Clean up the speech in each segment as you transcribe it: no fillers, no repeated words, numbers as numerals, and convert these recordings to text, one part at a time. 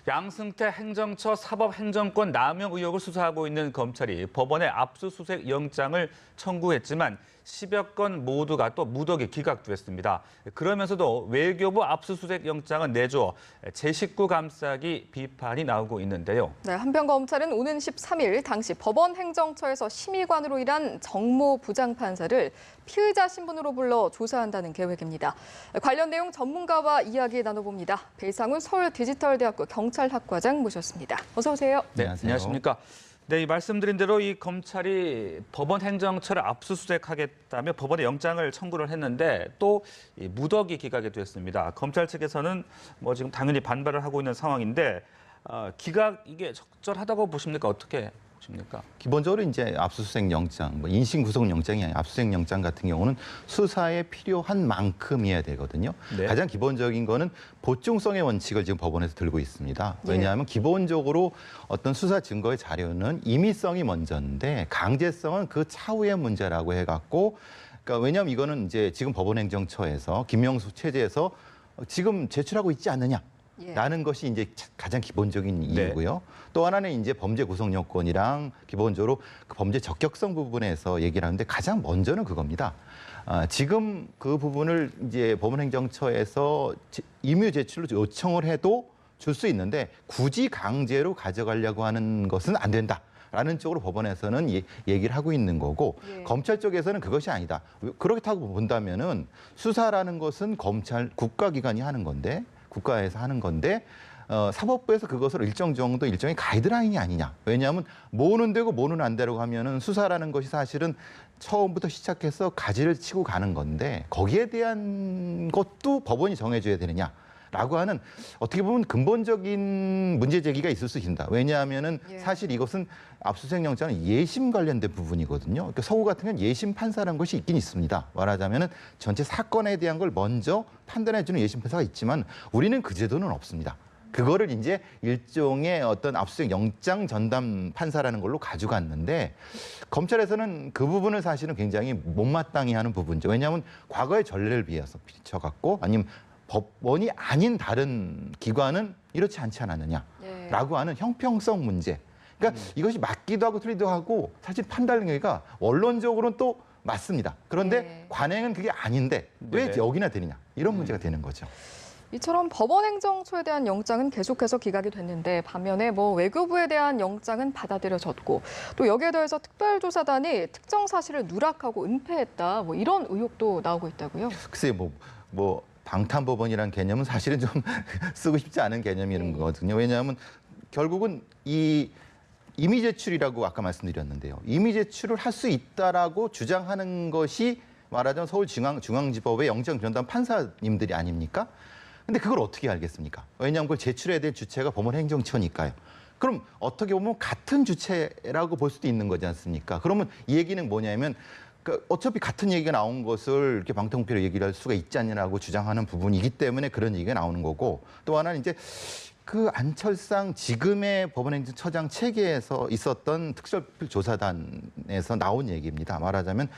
양승태 행정처 사법행정권 남용 의혹을 수사하고 있는 검찰이 법원에 압수수색 영장을 청구했지만 10여 건 모두가 또 무더기 기각됐습니다. 그러면서도 외교부 압수수색 영장은 내줘 제19 감싸기 비판이 나오고 있는데요. 네, 한편 검찰은 오는 13일 당시 법원 행정처에서 심의관으로 일한 정모 부장판사를 피의자 신분으로 불러 조사한다는 계획입니다. 관련 내용 전문가와 이야기 나눠봅니다. 배상훈 서울디지털대학교 경찰학과장 모셨습니다. 어서 오세요. 네, 안녕하십니까. 네, 말씀드린 대로 이 검찰이 법원 행정처를 압수수색하겠다며 법원에 영장을 청구를 했는데 또 무더기 기각이 됐습니다. 검찰 측에서는 지금 당연히 반발을 하고 있는 상황인데 기각 이게 적절하다고 보십니까? 어떻게 보십니까? 기본적으로 이제 압수수색 영장, 인신 구속 영장이 아니라 압수수색 영장 같은 경우는 수사에 필요한 만큼이어야 되거든요. 네. 가장 기본적인 거는 보충성의 원칙을 지금 법원에서 들고 있습니다. 왜냐하면 기본적으로 어떤 수사 증거의 자료는 임의성이 먼저인데 강제성은 그 차후의 문제라고 해갖고, 그러니까 왜냐하면 이거는 이제 지금 법원행정처에서 김명수 체제에서 지금 제출하고 있지 않느냐. 라는 것이 이제 가장 기본적인 이유고요. 네. 또 하나는 이제 범죄 구성 요건이랑 기본적으로 그 범죄 적격성 부분에서 얘기를 하는데 가장 먼저는 그겁니다. 지금 그 부분을 이제 법원행정처에서 임의 제출로 요청을 해도 줄 수 있는데 굳이 강제로 가져가려고 하는 것은 안 된다. 라는 쪽으로 법원에서는 얘기를 하고 있는 거고 검찰 쪽에서는 그것이 아니다. 그렇다고 본다면은 수사라는 것은 검찰 국가기관이 하는 건데 국가에서 하는 건데 사법부에서 그것을 일정 정도 일종의 가이드라인이 아니냐. 왜냐하면 뭐는 되고 뭐는 안 되고 하면은 수사라는 것이 사실은 처음부터 시작해서 가지를 치고 가는 건데 거기에 대한 것도 법원이 정해줘야 되느냐. 라고 하는 어떻게 보면 근본적인 문제 제기가 있을 수 있습니다. 왜냐하면은 사실 이것은 압수수색 영장은 예심 관련된 부분이거든요. 그러니까 서구 같은 경우는 예심 판사라는 것이 있긴 있습니다. 말하자면은 전체 사건에 대한 걸 먼저 판단해주는 예심 판사가 있지만 우리는 그 제도는 없습니다. 그거를 이제 일종의 어떤 압수수색 영장 전담 판사라는 걸로 가져갔는데 검찰에서는 그 부분을 사실은 굉장히 못마땅히 하는 부분이죠. 왜냐하면 과거의 전례를 비춰갖고 아니면 법원이 아닌 다른 기관은 이렇지 않지 않았느냐라고 하는 형평성 문제. 그러니까 이것이 맞기도 하고 틀리기도 하고 사실 판단 능력이 원론적으로는 또 맞습니다. 그런데 관행은 그게 아닌데 왜 여기나 되느냐 이런 문제가 되는 거죠. 이처럼 법원 행정처에 대한 영장은 계속해서 기각이 됐는데 반면에 외교부에 대한 영장은 받아들여졌고 또 여기에 더해서 특별조사단이 특정 사실을 누락하고 은폐했다 이런 의혹도 나오고 있다고요. 글쎄 방탄법원이라는 개념은 사실은 좀 쓰고 싶지 않은 개념이라는 거거든요. 왜냐하면 결국은 이 임의 제출이라고 아까 말씀드렸는데요. 임의 제출을 할 수 있다라고 주장하는 것이 말하자면 서울중앙지법의 영장전담 판사님들이 아닙니까? 근데 그걸 어떻게 알겠습니까? 왜냐하면 그걸 제출해야 될 주체가 법원행정처니까요. 그럼 어떻게 보면 같은 주체라고 볼 수도 있는 거지 않습니까? 그러면 이 얘기는 뭐냐면 어차피 같은 얘기가 나온 것을 이렇게 방통표로 얘기를 할 수가 있지 않냐라고 주장하는 부분이기 때문에 그런 얘기가 나오는 거고 또 하나는 이제 그 안철상 지금의 법원행정처장 체계에서 있었던 특별조사단에서 나온 얘기입니다. 말하자면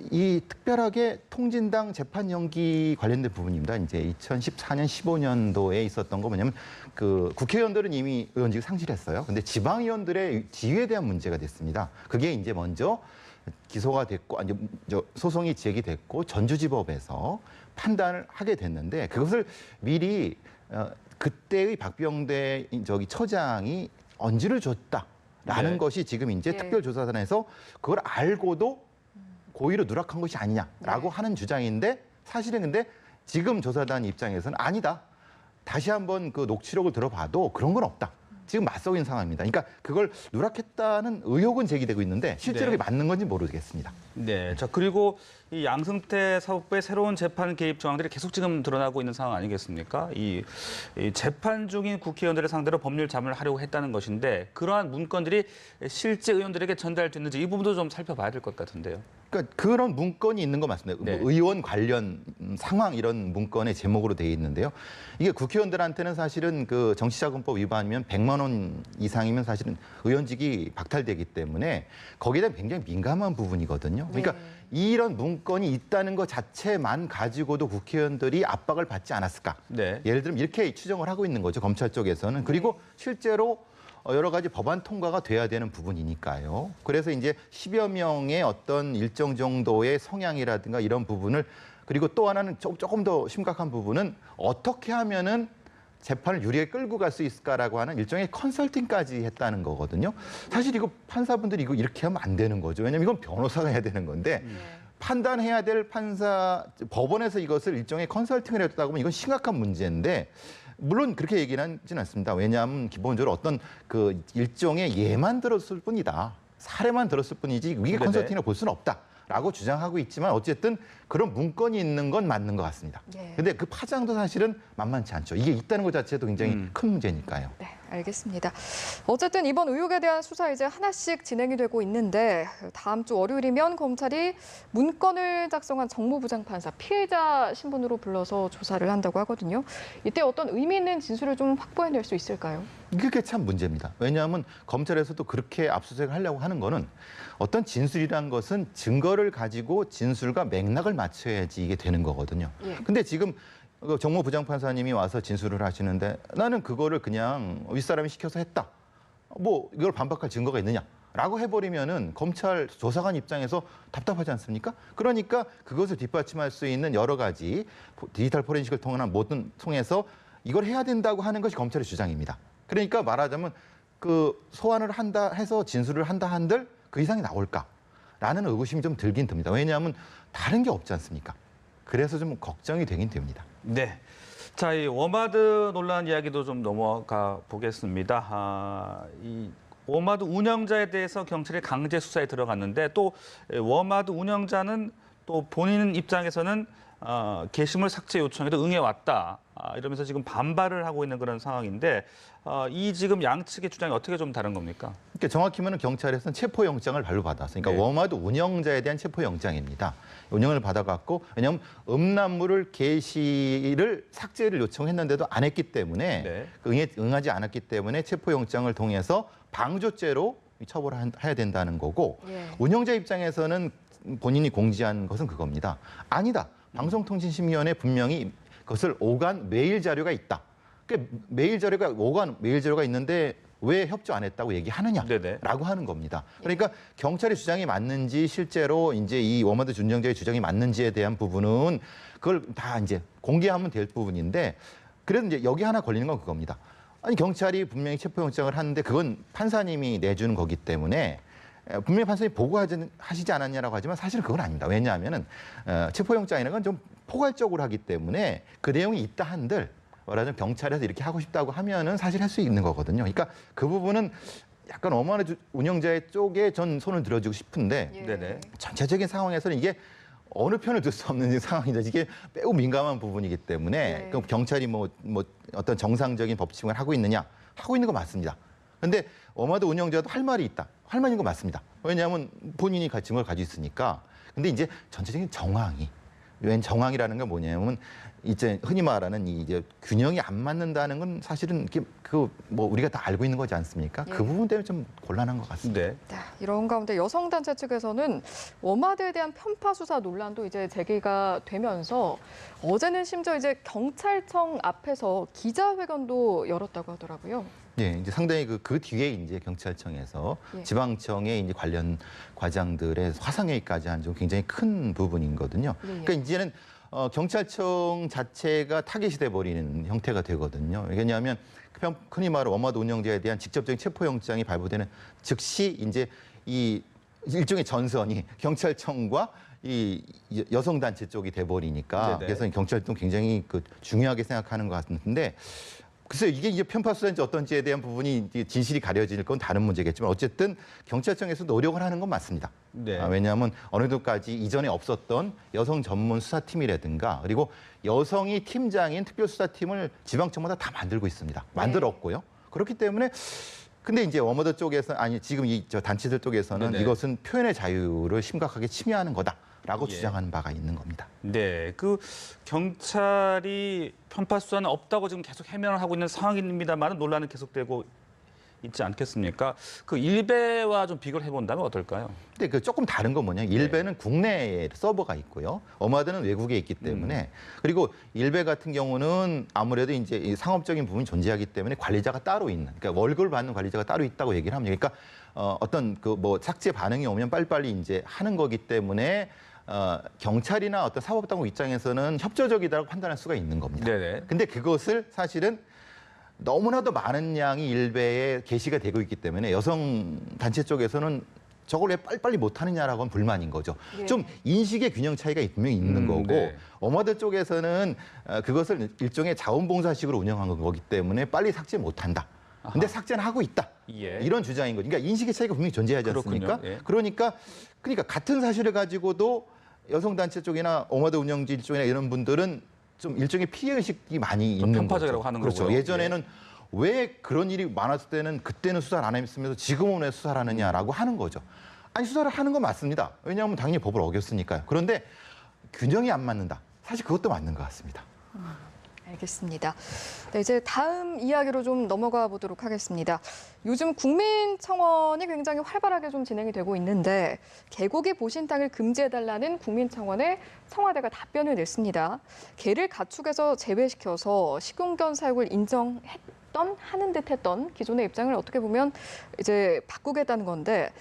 이 특별하게 통진당 재판 연기 관련된 부분입니다. 이제 2014년, 15년도에 있었던 거 뭐냐면 그 국회의원들은 이미 의원직을 상실했어요. 근데 지방의원들의 지위에 대한 문제가 됐습니다. 그게 이제 먼저 기소가 됐고 소송이 제기됐고 전주지법에서 판단을 하게 됐는데 그것을 미리 그때의 박병대 처장이 언지를 줬다라는 것이 지금 이제 특별조사단에서 그걸 알고도 고의로 누락한 것이 아니냐라고 하는 주장인데 사실은 근데 지금 조사단 입장에서는 아니다. 다시 한번 그 녹취록을 들어봐도 그런 건 없다. 지금 맞서긴 상황입니다. 그러니까 그걸 누락했다는 의혹은 제기되고 있는데 실제로 그게 맞는 건지 모르겠습니다. 네. 자, 그리고 이 양승태 사법부의 새로운 재판 개입 조항들이 계속 지금 드러나고 있는 상황 아니겠습니까? 이 재판 중인 국회의원들을 상대로 법률 자문을 하려고 했다는 것인데 그러한 문건들이 실제 의원들에게 전달됐는지 이 부분도 좀 살펴봐야 될 것 같은데요. 그러니까 그런 문건이 있는 거 맞습니다. 의원 관련 상황 이런 문건의 제목으로 되어 있는데요. 이게 국회의원들한테는 사실은 그 정치자금법 위반이면 100만 원 이상이면 사실은 의원직이 박탈되기 때문에 거기에 대한 굉장히 민감한 부분이거든요. 그러니까 이런 문건이 있다는 것 자체만 가지고도 국회의원들이 압박을 받지 않았을까? 네. 예를 들면 이렇게 추정을 하고 있는 거죠. 검찰 쪽에서는. 그리고 실제로 여러 가지 법안 통과가 돼야 되는 부분이니까요. 그래서 이제 10여 명의 어떤 일정 정도의 성향이라든가 이런 부분을 그리고 또 하나는 조금 더 심각한 부분은 어떻게 하면은 재판을 유리하게 끌고 갈 수 있을까라고 하는 일종의 컨설팅까지 했다는 거거든요. 사실 이거 판사분들이 이거 이렇게 하면 안 되는 거죠. 왜냐하면 이건 변호사가 해야 되는 건데 판단해야 될 판사, 법원에서 이것을 일종의 컨설팅을 했다고 하면 이건 심각한 문제인데 물론 그렇게 얘기는 하지는 않습니다. 왜냐하면 기본적으로 어떤 그 일종의 예만 들었을 뿐이다. 사례만 들었을 뿐이지 이게 컨설팅을 볼 수는 없다. 라고 주장하고 있지만 어쨌든 그런 문건이 있는 건 맞는 것 같습니다. 근데 그 파장도 사실은 만만치 않죠. 이게 있다는 것 자체도 굉장히 큰 문제니까요. 네, 알겠습니다. 어쨌든 이번 의혹에 대한 수사 이제 하나씩 진행이 되고 있는데 다음 주 월요일이면 검찰이 문건을 작성한 정무부장판사 피해자 신분으로 불러서 조사를 한다고 하거든요. 이때 어떤 의미 있는 진술을 좀 확보해낼 수 있을까요? 그게 참 문제입니다. 왜냐하면 검찰에서도 그렇게 압수수색을 하려고 하는 거는 어떤 진술이란 것은 증거를 가지고 진술과 맥락을 맞춰야지 이게 되는 거거든요. 근데 지금 정무부장판사님이 와서 진술을 하시는데 나는 그거를 그냥 윗사람이 시켜서 했다. 뭐 이걸 반박할 증거가 있느냐. 라고 해버리면은 검찰 조사관 입장에서 답답하지 않습니까? 그러니까 그것을 뒷받침할 수 있는 여러 가지 디지털 포렌식을 통해서 이걸 해야 된다고 하는 것이 검찰의 주장입니다. 그러니까 말하자면 그 소환을 한다 해서 진술을 한다 한들 그 이상이 나올까라는 의구심이 좀 들긴 듭니다. 왜냐하면 다른 게 없지 않습니까? 그래서 좀 걱정이 되긴 됩니다. 네. 자, 이 워마드 논란 이야기도 좀 넘어가 보겠습니다. 이 워마드 운영자에 대해서 경찰이 강제 수사에 들어갔는데 또 워마드 운영자는 또 본인 입장에서는 게시물 삭제 요청에도 응해왔다. 이러면서 지금 반발을 하고 있는 그런 상황인데 이 지금 양측의 주장이 어떻게 좀 다른 겁니까? 그러니까 정확히 말하면 경찰에서는 체포영장을 발부받았어요. 그러니까 워마드 운영자에 대한 체포영장입니다. 운영을 받아갖고 왜냐하면 음란물을 게시를 삭제를 요청했는데도 안 했기 때문에 응하지 않았기 때문에 체포영장을 통해서 방조죄로 처벌을 해야 된다는 거고 운영자 입장에서는 본인이 공지한 것은 그겁니다. 아니다. 방송통신심의위원회 분명히 그것을 오간 메일 자료가 있다. 그러니까 오간 메일 자료가 있는데 왜 협조 안 했다고 얘기하느냐라고 하는 겁니다. 그러니까 경찰의 주장이 맞는지 실제로 이제 이 워마드 운영자의 주장이 맞는지에 대한 부분은 그걸 다 이제 공개하면 될 부분인데 그래도 이제 여기 하나 걸리는 건 그겁니다. 아니 경찰이 분명히 체포영장을 하는데 그건 판사님이 내주는 거기 때문에 분명히 판사님이 보고하시지 않았냐라고 하지만 사실은 그건 아닙니다. 왜냐하면은 체포영장이라는 건 좀 포괄적으로 하기 때문에 그 내용이 있다 한들 말하자면 경찰에서 이렇게 하고 싶다고 하면은 사실 할 수 있는 거거든요. 그러니까 그 부분은 약간 워마드 운영자의 쪽에 전 손을 들어주고 싶은데 전체적인 상황에서는 이게 어느 편을 들 수 없는 상황이죠. 이게 매우 민감한 부분이기 때문에 그럼 경찰이 뭐 어떤 정상적인 법치행을 하고 있느냐 하고 있는 거 맞습니다. 근데 워마드 운영자도 할 말이 있다. 할 말인 거 맞습니다. 왜냐하면 본인이 증거를 가지고 있으니까. 근데 이제 전체적인 정황이 웬 정황이라는 건 뭐냐면 이제 흔히 말하는 이 이제 균형이 안 맞는다는 건 사실은 뭐 우리가 다 알고 있는 거지 않습니까? 그 부분 때문에 좀 곤란한 것 같습니다. 네, 이런 가운데 여성단체 측에서는 워마드에 대한 편파 수사 논란도 이제 제기가 되면서 어제는 심지어 이제 경찰청 앞에서 기자회견도 열었다고 하더라고요. 네, 이제 상당히 그 뒤에 이제 경찰청에서 지방청의 이제 관련 과장들의 화상회의까지 한 좀 굉장히 큰 부분이거든요. 그러니까 이제는 경찰청 자체가 타깃이 돼버리는 형태가 되거든요. 왜냐하면 흔히 말하는 워마드 운영자에 대한 직접적인 체포영장이 발부되는 즉시 이제 이 일종의 전선이 경찰청과 이 여성단체 쪽이 돼버리니까 그래서 경찰도 굉장히 중요하게 생각하는 것 같은데 글쎄요, 이게 이제 편파 수사인지 어떤지에 대한 부분이 진실이 가려질 건 다른 문제겠지만 어쨌든 경찰청에서 노력을 하는 건 맞습니다. 왜냐하면 어느 정도까지 이전에 없었던 여성 전문 수사팀이라든가 그리고 여성이 팀장인 특별수사팀을 지방청마다 다 만들고 있습니다. 만들었고요. 그렇기 때문에 근데 이제 워마드 쪽에서 지금 저 단체들 쪽에서는 이것은 표현의 자유를 심각하게 침해하는 거다라고 주장하는 바가 있는 겁니다. 네, 경찰이 편파 수사는 없다고 지금 계속 해명을 하고 있는 상황입니다만 논란은 계속되고 있지 않겠습니까? 그 일베와 좀 비교를 해본다면 어떨까요? 근데 그 조금 다른 건 뭐냐? 일베는 국내에 서버가 있고요. 어마드는 외국에 있기 때문에 그리고 일베 같은 경우는 아무래도 이제 이 상업적인 부분이 존재하기 때문에 관리자가 따로 있는, 그러니까 월급을 받는 관리자가 따로 있다고 얘기를 합니다. 그러니까 어떤 그 뭐 삭제 반응이 오면 빨리빨리 이제 하는 거기 때문에 경찰이나 어떤 사법당국 입장에서는 협조적이다고 판단할 수가 있는 겁니다. 네네. 근데 그것을 사실은 너무나도 많은 양이 일베에 게시가 되고 있기 때문에 여성 단체 쪽에서는 저걸 왜 빨리빨리 못하느냐라고 하면 불만인 거죠. 예. 좀 인식의 균형 차이가 분명히 있는 거고 네. 어머드 쪽에서는 그것을 일종의 자원봉사식으로 운영한 거기 때문에 빨리 삭제 못한다. 근데 삭제는 하고 있다. 예. 이런 주장인 거죠. 그러니까 인식의 차이가 분명히 존재하지 않습니까? 그렇군요. 예. 그러니까 같은 사실을 가지고도 여성단체 쪽이나 어머드 운영진 쪽이나 이런 분들은 좀 일종의 피해의식이 많이 있는 거죠. 편파적이라고 하는 그렇죠. 거고요. 예전에는 왜 그런 일이 많았을 때는 그때는 수사를 안 했으면서 지금은 왜 수사를 하느냐라고 하는 거죠. 아니 수사를 하는 건 맞습니다. 왜냐하면 당연히 법을 어겼으니까요. 그런데 균형이 안 맞는다. 사실 그것도 맞는 것 같습니다. 알겠습니다. 네, 이제 다음 이야기로 좀 넘어가 보도록 하겠습니다. 요즘 국민청원이 굉장히 활발하게 좀 진행이 되고 있는데 개고기 보신탕을 금지해달라는 국민청원에 청와대가 답변을 냈습니다. 개를 가축에서 제외시켜서 식용견 사육을 인정했던 하는 듯했던 기존의 입장을 어떻게 보면 이제 바꾸겠다는 건데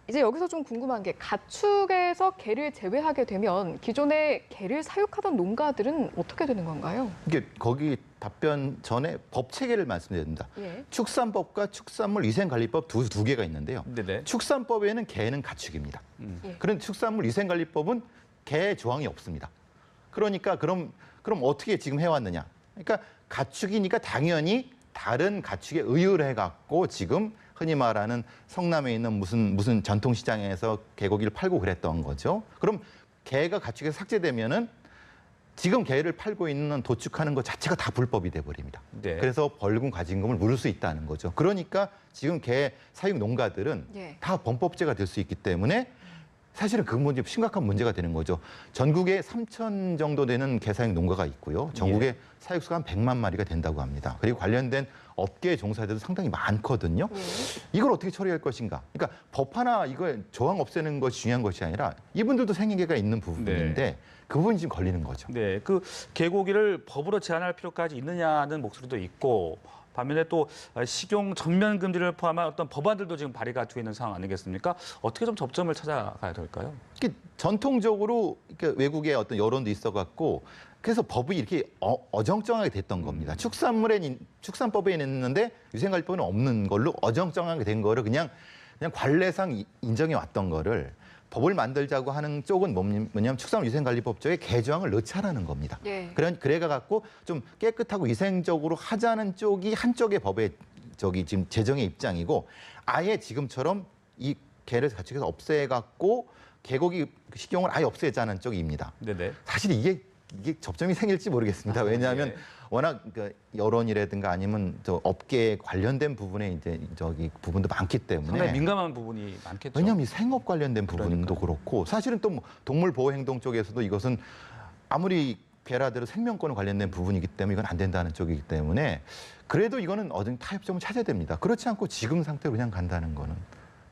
이제 여기서 좀 궁금한 게 가축에서 개를 제외하게 되면 기존에 개를 사육하던 농가들은 어떻게 되는 건가요? 이게 거기 답변 전에 법 체계를 말씀드립니다. 예. 축산법과 축산물 위생관리법 두 개가 있는데요. 네네. 축산법에는 개는 가축입니다. 예. 그런데 축산물 위생관리법은 개 조항이 없습니다. 그러니까 그럼 어떻게 지금 해왔느냐? 그러니까 가축이니까 당연히 다른 가축에 의유를 해갖고 지금 흔히 말하는 성남에 있는 무슨 전통시장에서 개고기를 팔고 그랬던 거죠. 그럼 개가 가축에서 삭제되면은 지금 개를 팔고 있는 도축하는 것 자체가 다 불법이 돼버립니다. 네. 그래서 벌금 과징금을 물을 수 있다는 거죠. 그러니까 지금 개 사육 농가들은 예. 다 범법죄가 될 수 있기 때문에 사실은 그 문제 심각한 문제가 되는 거죠. 전국에 3천 정도 되는 개 사육 농가가 있고요. 전국에 사육수가 한 100만 마리가 된다고 합니다. 그리고 관련된 업계 종사자도 상당히 많거든요. 이걸 어떻게 처리할 것인가? 그러니까 법 하나 이거 조항 없애는 것이 중요한 것이 아니라 이분들도 생계가 있는 부분인데 그 부분이 지금 걸리는 거죠. 네, 그 개고기를 법으로 제한할 필요까지 있느냐는 목소리도 있고 반면에 또 식용 전면 금지를 포함한 어떤 법안들도 지금 발의가 되어 있는 상황 아니겠습니까? 어떻게 좀 접점을 찾아가야 될까요? 이게 전통적으로 이렇게 외국의 어떤 여론도 있어갖고 그래서 법이 이렇게 어정쩡하게 됐던 겁니다. 축산법에 있는데 위생관리법은 없는 걸로 어정쩡하게 된 거를 그냥 관례상 인정해 왔던 거를 법을 만들자고 하는 쪽은 뭐냐면 축산위생관리법조에 개정을 넣자라는 겁니다. 예. 그래가 갖고 좀 깨끗하고 위생적으로 하자는 쪽이 한쪽의 법의 지금 재정의 입장이고 아예 지금처럼 이 개를 가축해서 없애갖고 개고기 식용을 아예 없애자는 쪽입니다. 네네. 사실 이게 접점이 생길지 모르겠습니다. 왜냐하면 예. 워낙 여론이라든가 아니면 저 업계에 관련된 부분에 이제 부분도 많기 때문에 상당히 민감한 부분이 많겠죠. 왜냐하면 이 생업 관련된 부분도 그러니까요. 그렇고 사실은 또 뭐 동물 보호 행동 쪽에서도 이것은 아무리 개라대로 생명권 관련된 부분이기 때문에 이건 안 된다는 쪽이기 때문에 그래도 이거는 어떤 타협점을 찾아야 됩니다. 그렇지 않고 지금 상태로 그냥 간다는 거는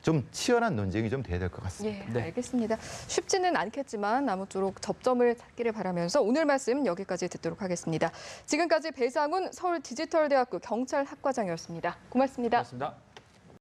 좀 치열한 논쟁이 좀 돼야 될 것 같습니다. 예, 네. 알겠습니다. 쉽지는 않겠지만 아무쪼록 접점을 찾기를 바라면서 오늘 말씀 여기까지 듣도록 하겠습니다. 지금까지 배상훈 서울디지털대학교 경찰학과장이었습니다. 고맙습니다. 고맙습니다.